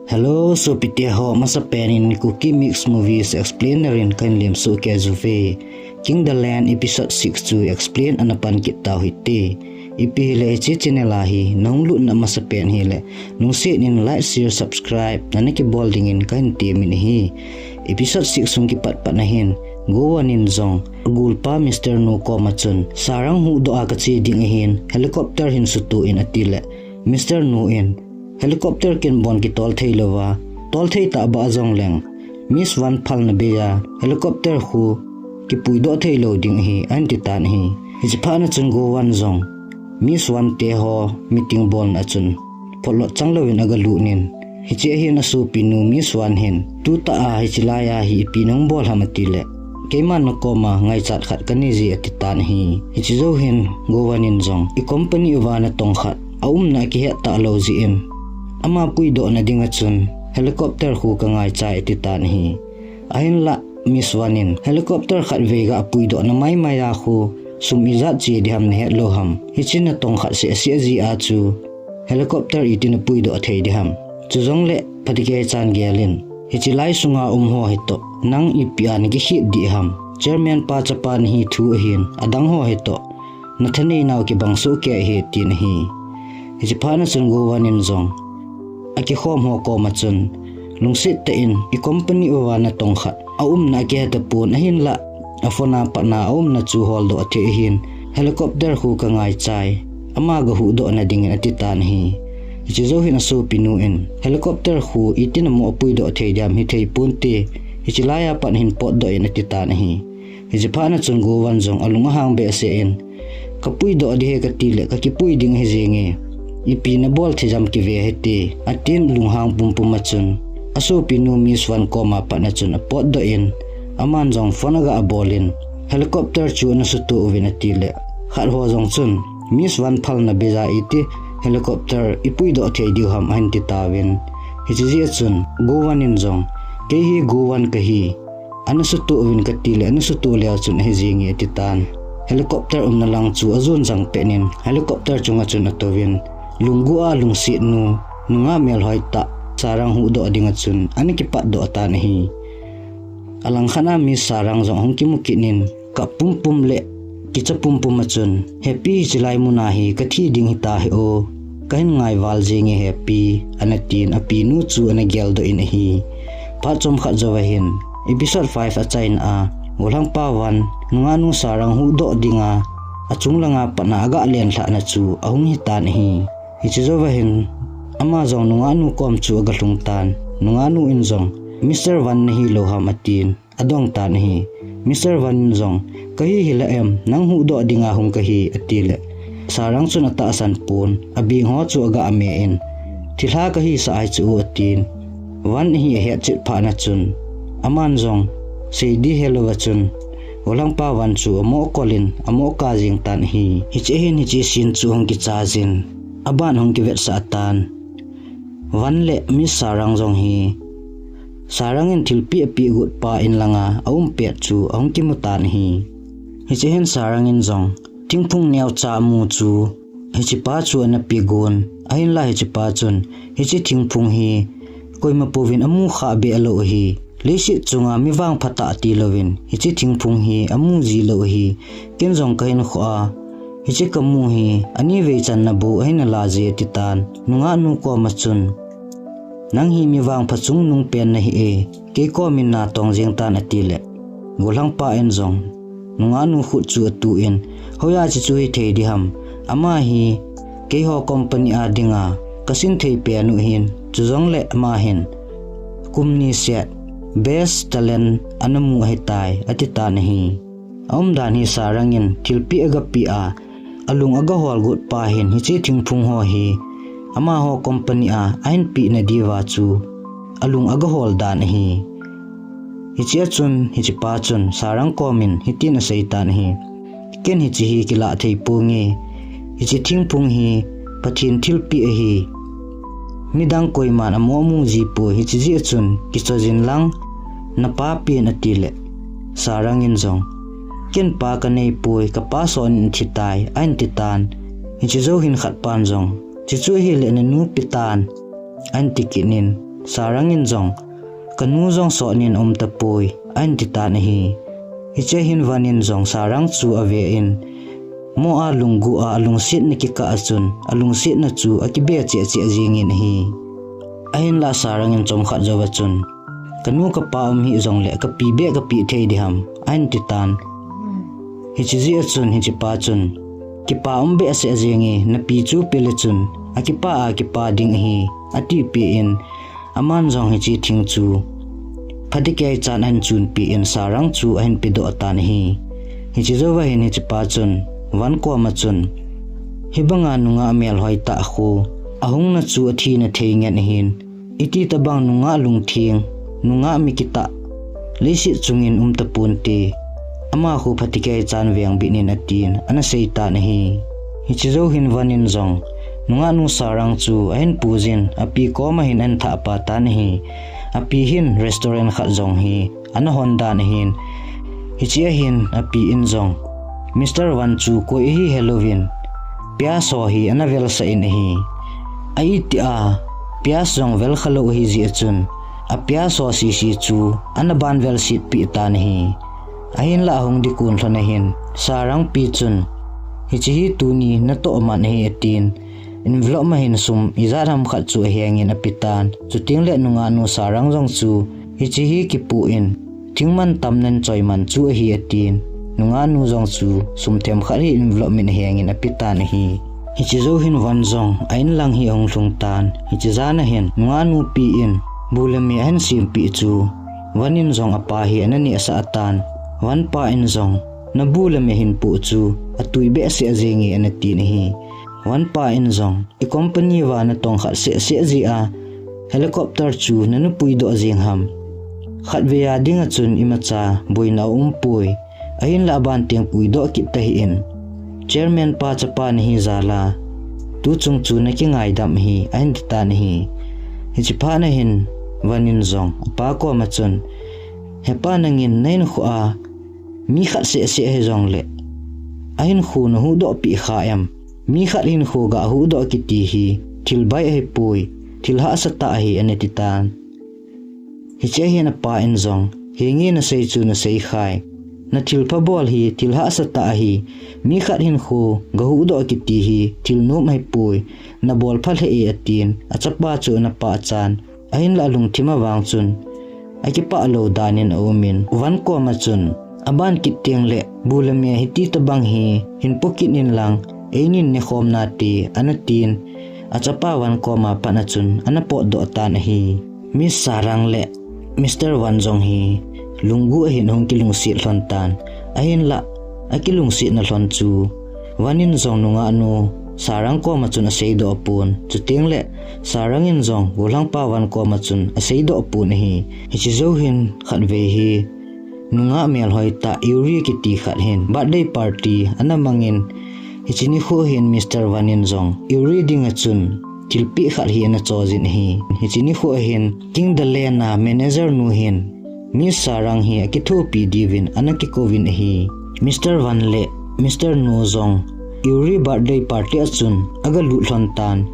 Hello, so pitia ho masapenin Cookie Mix Movies explainerin kan lim so ke zuve. King the Land episode 6 to explain anapan kita hiti. Ipi hile channelahi nonglu na masapen hile. Nung sit nin like, share, subscribe na nakibol dingin kan timin hi. Episode 6 sung kipat panahin. Gowanin zong gulpa Mr. No Komachun. Sarang hu doa katsi dingihin. Helicopter hin sutuin atile. Mr. Nuin helicopter ken bon ki tol thei lova tol thei ta ba zong leng miss wan phal na beya helicopter hu ki puido thei lo ding hi anti tan hi hichpa na chun go wan zong miss wan te ho meeting bon achun polo changlo win aga lu nin hiche hi na su pinu miss wan hen tu ta a hichilaya hi pinong bol hamatile keman no koma ngai chat khat kani ji ati tan hi hichizo hen go wanin zong I company wana tong khat na ki he ta lo ji em ama pui do na dinga chun helicopter hu ka ngai chai titan hi ahin la miss wanin helicopter khat vega pui do na mai ya khu sumizat chi diam ne lo ham hichin na tong khat se ji a chu helicopter itin pui do thei diam chu jong le patike chan gelin hichilai sunga ho hito nang ipian gi hi di ham chairman pa chapan hi thu hin adang ho hito nathani naw ki bangsu ke he tin hi hichipana chun go wanin zong aki khom ho ko machun lungsit te in I company wana tongkhat na ke ta pun ahin la afona pana na chu hol do athe hin helicopter hu ka ngai chai ama ga hu do na ding atitan hi ichizo hin aso pinu in helicopter hu itin mo pui do the jam hi thei punte hichilaya pan hin pot do in atitan hi hijipana chun go wan jong alunga hang be se in kapui do di he ka tile ka ki pui ding he jenge ipi na bol thijam ki ve hete atin lunghang pumpum machun aso pinu miss wan koma pa na chun pot do in aman jong fonaga abolin helicopter chu na sutu uvinatile khar ho jong chun miss wan phal na beja iti helicopter ipui do thei di ham an ti tawin hichi chun gowanin jong ke hi gowan ka hi ana sutu uvin katile ana sutu lea chun he jingi titan helicopter na lang chu azun jang penin helicopter chunga chun atowin lungua lungsi nu nunga mel hoita sarang hu do dinga chun ani ki pat do atan hi alang khana mi sarang jong hong ki mukinin ka pum le ki cha pum machun happy chilai munahi kathi ding hita hi o kain ngai wal jingi happy anatin api nu chu ana gel do in hi pa chom kha jawahin episode 5 achain a golang pa wan nunga nu sarang hu do dinga achung langa pana aga len thla na chu ahung hitan hi hichizo wahin ama jong nunga nu kom chu aga lungtan nunga nu in jong Mr. Van hi lo hamatin adong tan hi Mr. Van jong kahi hila em nang hu do dinga hung kahi atile sarang chu na ta san pun abi ho chu aga ame in thilha kahi sa ai chu atin wan hi he chit pha na chun aman jong sei di hello wachun olang pa wan chu amo kolin amo ka jing tan hi hiche hin hichi sin chu hong ki cha jin aban hong ki vet sa tan wan le mi sarang jong hi sarang in thilpi api gut pa in langa pe chu hong ki mutan hi hiche hin sarang in jong tingphung neu cha mu chu hichi pa chu na pi gun ain la hichi pa chun hichi thingphung hi koima povin amu kha be alo hi leshi chunga mi wang phata ti lovin hichi thingphung hi amu ji lo hi kenjong kain kho hichi kamu hi ani ve chan na bu aina la je titan nunga nu ko machun nang hi mi wang phachung nung pen na hi e ke ko min na tong jeng tan atile golang pa en jong nunga nu khu chu tu in hoya chi chu hi thei di ham ama hi ke ho company a dinga kasin thei pe nu hin chu jong le ama hin kumni set best talent anamu hetai atitan hi dan hi sarangin thilpi aga pi a alung aga hol gut pa hin hichi thingphung ho hi ama ho company a ain pi na diwa chu alung aga hol dan hi hichi chun hichi pa chun sarang komin hitin seitan hi ken hichi hi kila thei pungi hichi thingphung hi pathin thilpi a hi midang koiman amomu ji pu hichi ji chun kichojin lang napa pin atile sarangin jong ken pa kanei pui ka pa son thitai an titan hichi zo hin khat pan jong chichu hi le na nu pitan an tikinin sarangin zong kanu zong so nin tapoi an titan hi hiche hin vanin zong sarang chu ave in mo a lunggu a lungsit ni ki ka achun alungsit na chu akibe che che jingin hi ahin la sarangin chom khat jawa chun kanu ka pa hi zong le ka pi be ka pi thei diham an titan hichi achun hichi pa chun ki pa be ase jingi na pi chu pele chun akipa ding hi ati pi in aman zong hichi thing chu phadike chan an chun pi in sarang chu an pi do atan hi hichi zowa hin hichi pa chun wan ko ma chun hibanga nunga mel hoi ta khu ahung na chu athi na theingan hin iti tabang nunga lung thing nunga mi kita lisi chungin tapunti ama khu phadike chan weng binin atin ana seita na hi hichi zo hin vanin zong nunga nu sarang chu ain pujin api ko ma hin an tha pa tan hi api hin restaurant khat zong hi ana honda na hin hichia hin api in zong Mr. Wan chu ko hi Halloween pia so hi ana vel sa in hi ai ti a pia zong vel khalo hi ji chun a pia so si chu ana ban vel sit pi tan hi ahin la hong di kun thana hin sarang pi chun hichi hi tuni na to man hi atin in vlog ma hin sum izaram khat chu hengin apitan chuting le nunga nu sarang jong chu hichi hi ki pu in thingman tamnen choiman chu hi atin nunga nu jong chu sumthem khari in vlog min hengin apitan hi hichi zo hin wan jong ain lang hi ong hlung tan hichi zana hin nunga nu pi in bulami an sim pi chu wanin jong apa hi anani asa atan wan pa in jong na bulami hin pu chu atui be se ajengi anati ni hi wan pa in zong i company wa na tong khat se ji a helicopter chu nanu pui do jing ham khat ve ya ding a chun imacha boina pui ahin la ban teng pui do kip ta hi in chairman pa chapa ni hi zala tu chung chu na ki ngai dam hi ain ta ni hi chi pa na hin wanin zong pa ko ma chun he pa nangin nain khu a mi khat se he zong le ahin khu na hu do pi kha em mi khat hin khu ga hu do ki ti hi thil bai he pui thil ha sa ta hi ane titan hi che hi na pa in zong hi ngi na sei chu na sei khai na thil pa bol hi thil ha sa ta hi mi khat hin khu ga hu do ki ti hi thil nu mai pui na bol phal he e atin achapa chu na pa chan ahin la lung thima wang chun aki pa lo danin omin wan ko ma chun aban ki teng le bulame hi ti tabang hi hin pokin in lang einin ne khom na ti anatin achapa wan ko ma pana chun anapo do tan hi mi sarang le Mr. Wan jong hi lunggu hin hong kilung si hlon tan ahin la akilung si na hlon chu wanin jong nunga anu sarang ko ma chun a sei do pun chuting le sarangin jong gulang pa wan ko ma chun a sei do pun hi chi zo hin khat ve hi nunga mel hoi ta yuri ki ti khat hin birthday party anamangin hichini kho hin Mr. Wanin jong yuri ding a chun tilpi khat hi na chojin hi hichini kho hin king the lena manager nu hin mi sarang hi akithu pi divin anaki kovin hi Mr. Wan le Mr. Nu jong yuri birthday party achun aga lu hlon tan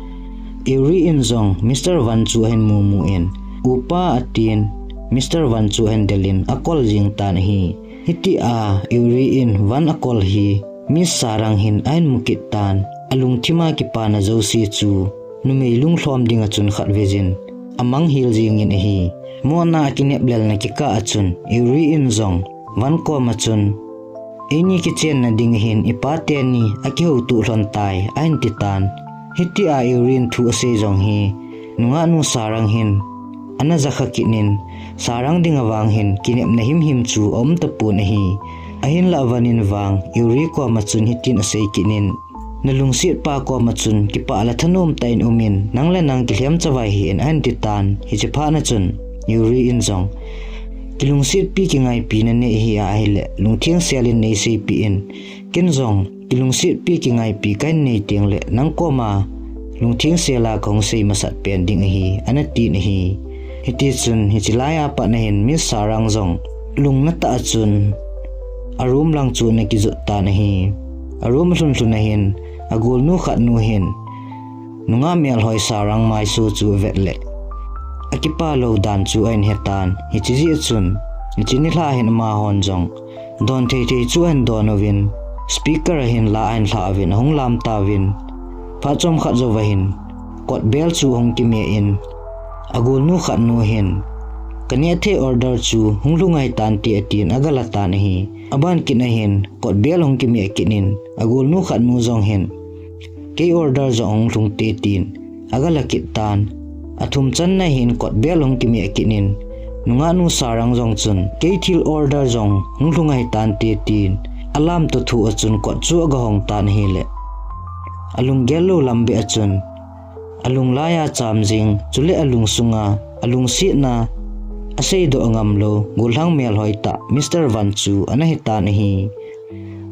yuri in jong Mr. Wan chu hen mu in upa atin Mr. Wan chu hen delin akol jing tan hi hiti a yuri in wan akol hi mi sarang hin ain mukit tan alung thima ki pana josi chu numei lung hlom dinga chun khat vejin amang hil jing in hi mona kinep lel na ki ka achun yuri in jong wan ko ma chun eni ki chen na ding hin ipate ni akeu tu hlon tai ain titan hiti a yurin thu ase jong hi nunga nu sarang hin ana zakha kinin sarang ding awang hin kinep na him chu om ta pu na hi ahin la wanin wang yuri ko ma chun hitin ase kinin nalung sit pa ko ma chun ki pa la thanom tain umin nangla nang ki hlem chawai hi an an titan hi che pha na chun yuri in jong kilung sit pi ki ngai pi na ne hi a hele lungthiang selin nei sei pi in ken jong kilung sit pi ki ngai pi kan nei teng le nang ko ma lungthiang sela khong sei masat pen ding hi anati ni hi hiti chun hi chilaya pa na hin mi sarang jong lung na ta chun arum lang chu na ki zut ta na hi arum hlun na hin agul nu khat nu hin nunga mel hoi sarang mai su chu vet le akipa lo dan chu ain hetan hi chi ji chun chi ni hla hin ma hon jong don thei thei chu an donovin speaker hin la an hla vin hong lam ta vin pha chom kha zo wahin kot bel chu hong ki me in agul nu khat nu hin kania the order chu hunglungai tan ti atin agala tan hi aban kinahin kot bel hong ki me kinin agul nu khat nu jong hin ke order jong lung te tin agala kit tan athum chan na hin kot bel hong ki me kinin nunga nu sarang jong chun ke thil order jong hunglungai tan te tin alam to thu achun kot chu aga hong tan hi le alung gelo lambe achun alung laya chamjing chule alung sunga alung si na asei do angam lo gulhang mel hoita Mr. Van Chu anahita nahi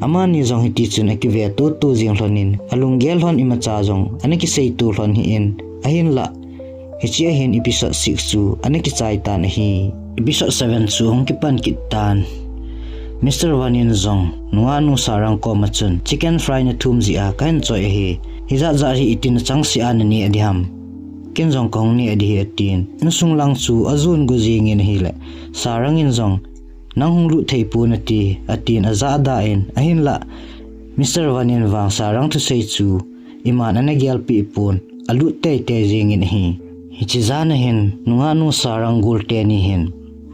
amani jong hiti chun akive to jing hlonin alung gel hon ima cha jong anaki sei tu hlon hi in ahin la hichi hin episode 6 chu anaki chai ta nahi episode 7 chu hong kipan kitan Mr. Vanin zong nuwa nu sarang ko machun chicken fry na thum ji a kan choi hi hiza za hi itin chang si an ni adiham kin zong kong ni adi atin in sung lang chu azun gu jing in hi le sarang in zong nang hung lu thei pu na ti atin aza da in ahin la Mr. Vanin wang sarang tu sei chu iman ana gyal pi pun alu te jing in hi hichi za na hin nuwa nu sarang gul te ni hin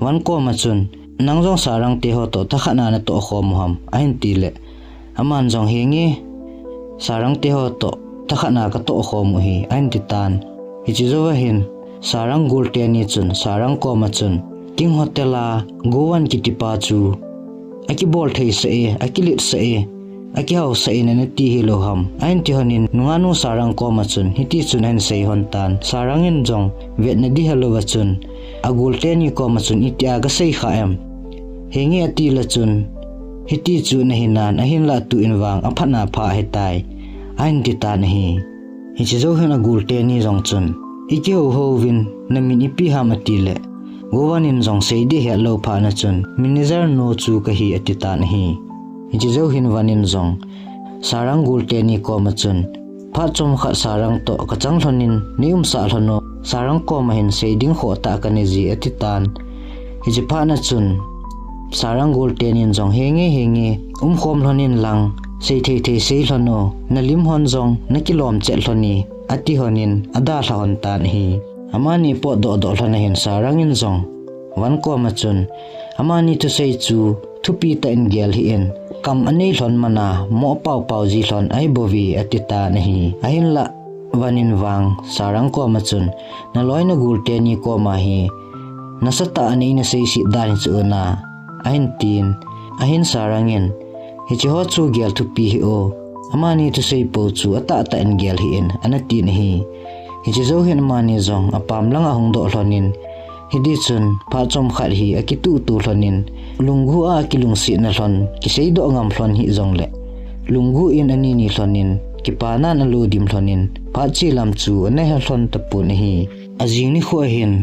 wan ko machun nang jong sarang te ho to takhana na to khom ham ain ti le aman jong hengi sarang te ho to takhana ka to khom hi ain ti tan hi chi zo hin sarang gul te ni chun sarang ko ma chun king hotela gowan ki tipa chu aki bol thei se e aki lit se e aki hau se e na ti hi lo ham ain ti honin nunganu sarang ko ma chun hi ti chun hen sei hon tan sarang in jong vet na di halo wa chun agul te ni ko ma chun itia ga sei kha em hengi ati la chun hiti chu na hinan ahin la tu inwang aphana pha hetai ain ti ta nahi hi chi zo hena gul te ni jong chun ike ho win na min ipi ha mati le gowan in jong sei de he lo pha na chun manager no chu ka hi ati ta nahi hi chi zo hin wanin jong sarang gul te ni ko ma chun pha chom kha sarang to ka chang thlonin nium sa thlono sarang ko ma hin sei ding kho ta ka ni ji ati tan hi chi pha na chun sarang gol tenin jong henge khom hlonin lang sei thei sei hlono nalim hon jong nakilom che hloni ati honin ada hlon tan hi amani po do hlona hin sarang in jong wan ko ma chun amani tu sei chu thupi ta in gel hi in kam anei hlon mana mo pau ji hlon ai bowi ati ta nahi ahin la wanin wang sarang ko ma chun na loina gul te ni ko ma hi nasata ani na sei si dan chu na ahin tin ahin sarangin hi ho chu gel tu pi hi o amani tu sei po chu ata en gel hi in anatin hi zo hin mani jong apam lang a hong do hlonin hidi chun pha chom khat hi akitu tu hlonin lunggu a kilung si na hlon ki sei do ngam hlon hi jong le lunggu in ani ni hlonin ki pana na lo dim hlonin pha chi lam chu ne ha hlon tapun hi ajing ni kho hin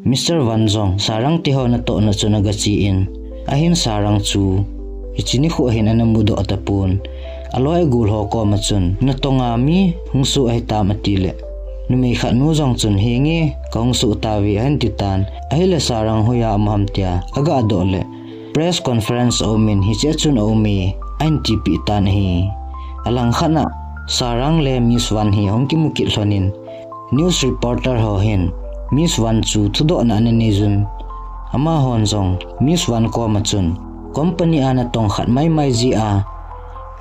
Mr. Van Jong sarang ti ho na to na chuna ga chi in ahin sarang chu ichini kho hin anamudo atapun aloi gul ho ko ma chun na tonga mi hungsu ai ta matile numi kha nu jong chun hengi kong su tawi han titan ahile sarang hoya amhamtia aga dole press conference omin hi che chun omi anti pi tan hi alang khana sarang le Miss Van hi hongki muki hlonin news reporter ho hin Miss Van chu thudo na ne jun ama hon jong Miss Van ko ma chun company ana tong khat mai ji a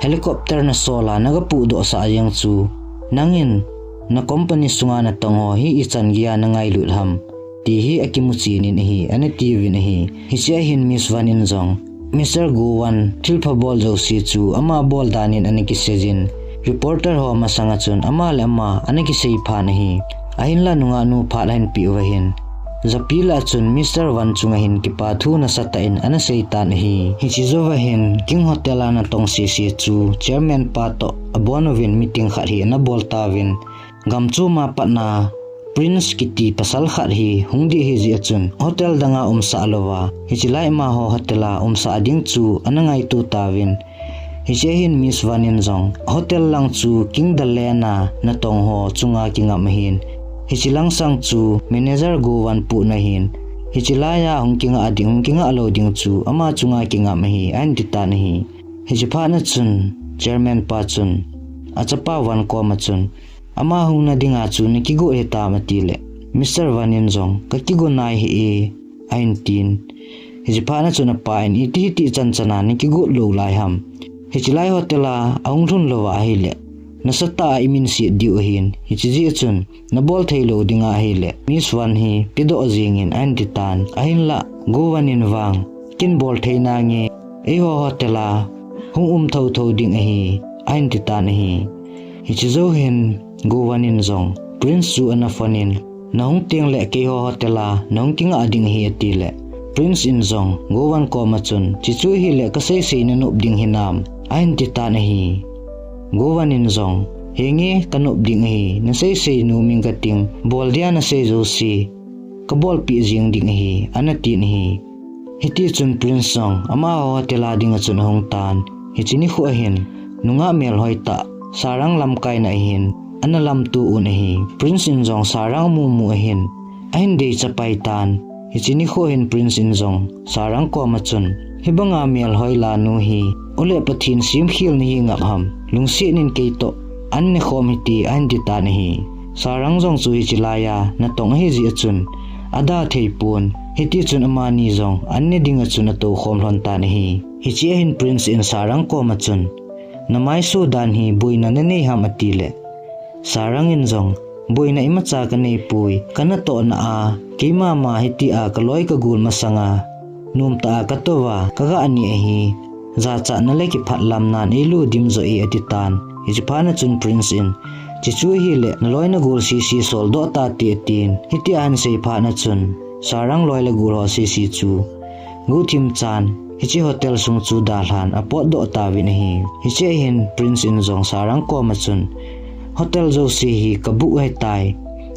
helicopter na sola naga pu do sa yang chu nangin na company sunga na tong ho hi ichan gya na ngai lu ham ti hi akimuchi ni hi ane tv ni hi che hin Miss Van in jong Mr. Gowan thilpha bol jo si chu ama bol danin ane ki sejin reporter ho ma sanga chun ama le ama ane ki sei pha nahi ahin la nunga nu phalan pi wahin zapila chun Mr. Van chunga hin ki pathu na satain ana seitan hi chizo wahin king hotel ana tong si chu chairman pato abonovin meeting khar hi na boltawin gamchu ma patna prince kiti pasal khar hi hungdi hi ji chun hotel danga umsa alowa hichilai ma ho hotela umsa ding chu anangai tu tawin hichehin Miss Vanin jong hotel lang chu king dalena na tong ho chunga kinga mahin hichilang sang chu manager Gowan pu na hin hichilaya hongkinga ading hongkinga loading chu ama chunga kinga mahi an dita nahi hichipa na chun chairman pa chun achapa wan ko ma chun ama huna dinga chu nikigo heta matile Mr. Vanin Jong kakigo nai hi ain tin hichipa na chuna pa in iti chan chana nikigo lo lai ham hichilai hotela aung thun lo wa hile nasata imin si diu hin hichiji chun na bol thailo dinga hile Miss Wan hi pido jingin an ditan ahin la Gowanin wang kin bol thaina nge e ho hotela hung thau thau ding hi an ditan hi hichizo hin Gowanin Jong Prince Chu anafanin nong teng le ke ho hotela nong kinga ading hi atile Prince in Jong Gowan ko machun chichu hi le kasai sei na nup ding hinam an ditan hi Gowanin Jong hengi kanup ding hi na sei nu ming kating bol dia na sei zo si ka bol pi jing ding hi anatin hi hiti chun Prince Jong ama ho tela ding chun hong tan hichini khu hin nunga mel hoita sarang lam kai na hin analam tu un hi Prince in Jong sarang mu hin ain dei chapai tan hichini khu hin Prince in Jong sarang ko machun hibanga mel hoila nu hi ole pathin sim khil ni ngap ham lungsi nin keito anne khom hiti an dita hi sarang jong chu hi chilaya na tong hi ji chun ada theipun hiti chun amani jong anne dinga chun to khom hlon ta hi hichi hin Prince in sarang ko machun namai su dan hi buina na nei ham atile sarang in jong buina imacha ka nei pui kana to na a keima ma hiti a kaloi ka gul masanga numta ka towa kaga ani hi za cha na le ki phatlam nan elu dim zo e atitan hichpana chun Prince in chichu hi le loina gul si sol do ta ti tin hiti an sei phana chun sarang loila gul ho si chu gu thim chan hichi hotel sung chu da hlan apot do ta win hi hiche hin Prince in Jong sarang ko ma chun hotel zo si hi kabu hai tai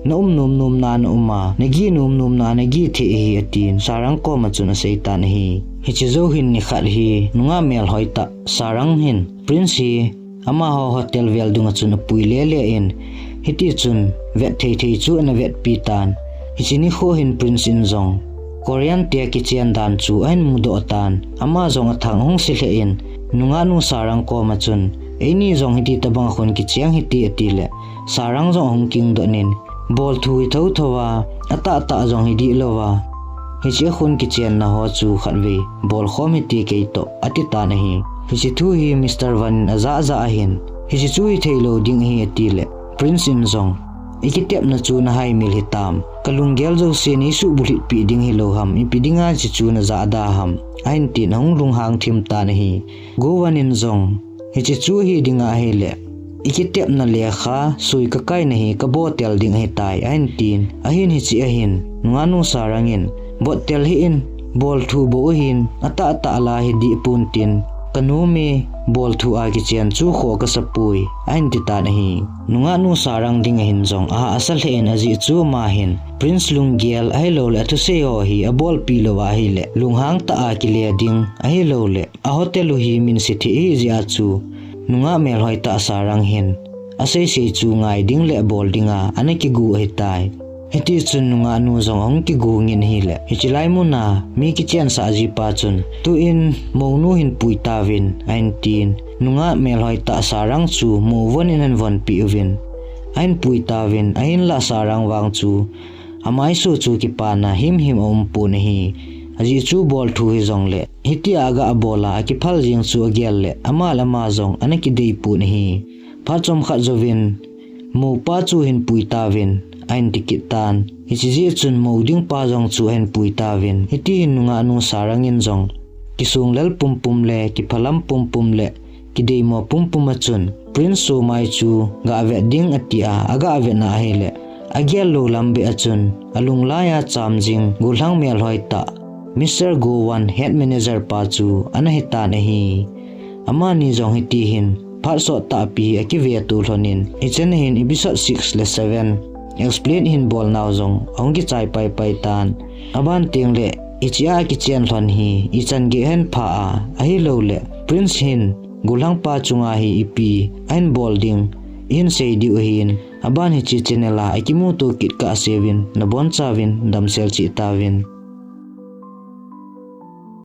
na num na uma nagi num na nagi thi hi atin sarang ko ma chun sei tan hi hichi zo hin ni khat hi nunga mel hoita sarang hin Prince hi ama ho hotel vel dunga chun pui le in hiti chun vet thei chu na vet pi tan hichini kho hin Prince in Jong Korean te kitchen dan chu ain mudo tan ama jong athang hong si le in nunga nu sarang ko ma chun eini jong hiti tabang khon ki chiang hiti atile sarang jong hong king do nin bol thui thau thowa ata jong hidi lowa hichi khon kitchen na ho chu khatwe bol khom hiti keito atita nahi hichi thu hi Mr. Van aza ahin hichi chu hi thailo ding hi atile Prince in Jong ikitep na chu na hai mil hitam kalunggel jo se ni su bulit pi ding hi lo ham ipidinga chi chu na za da ham ain tin hong lung hang thim ta nahi Gowanin Jong hichi chu hi dinga hele ikitep na le kha sui ka kai nahi ka botel ding hi tai ain tin ahin hichi ahin nunganu sarangin botel hi in bol thu bo hin ata la hi di puntin kanumi bol thu a ki chen chu kho ka sapui ain dita nahi nunganu sarang ding hin Jong a asal hen aji chu ma hin Prince lunggel ai lo le thu se ho hi a bol pi lo wa hi le lunghang ta a ki le ding ai lo le a hotel hi min si thi ji a chu nunga mel hoi ta sarang hin asei sei chu ngai ding le bol dinga anaki gu hi tai heti chun nunga nu Jong hong ki gu ngin hi le hichilai mu na mi ki chen sa ji pa chun tu in mo nu hin pui ta win ain tin nunga mel hoi ta sarang chu mo won in an won pi win ain pui ta win ain la sarang wang chu amai su chu ki pa na him pu ne hi aji chu bol thu hi Jong le hiti aga abola ki phal jing chu agel le ama lama Jong anaki dei pu ne hi phachom kha jovin mo pa chu hin pui ta win ain tikitan hichi chun mo ding pa Jong chu hen pui ta win hiti nunga nu sarangin Jong kisung lel pum le ki phalam pum le ki dei mo pum chun Prince so mai chu ga ve ding atia aga ve na hele agel lo lambe achun alung laya chamjing gulang mel hoita Mr. Gowan head manager pa chu anahita nahi ama ni Jong hiti hin pharso ta pi akive tu thonin ichen hin episode 6 le 7 explain hin bol naw Jong ongki chai pai tan aban ting le ichia ki chen thon hi ichan ge hen pha a hi lo le Prince hin gulang pa chunga hi ipi ain bol ding in sei di hin aban hi chi chinela akimu tu kit ka asewin na bon chawin damsel chi tawin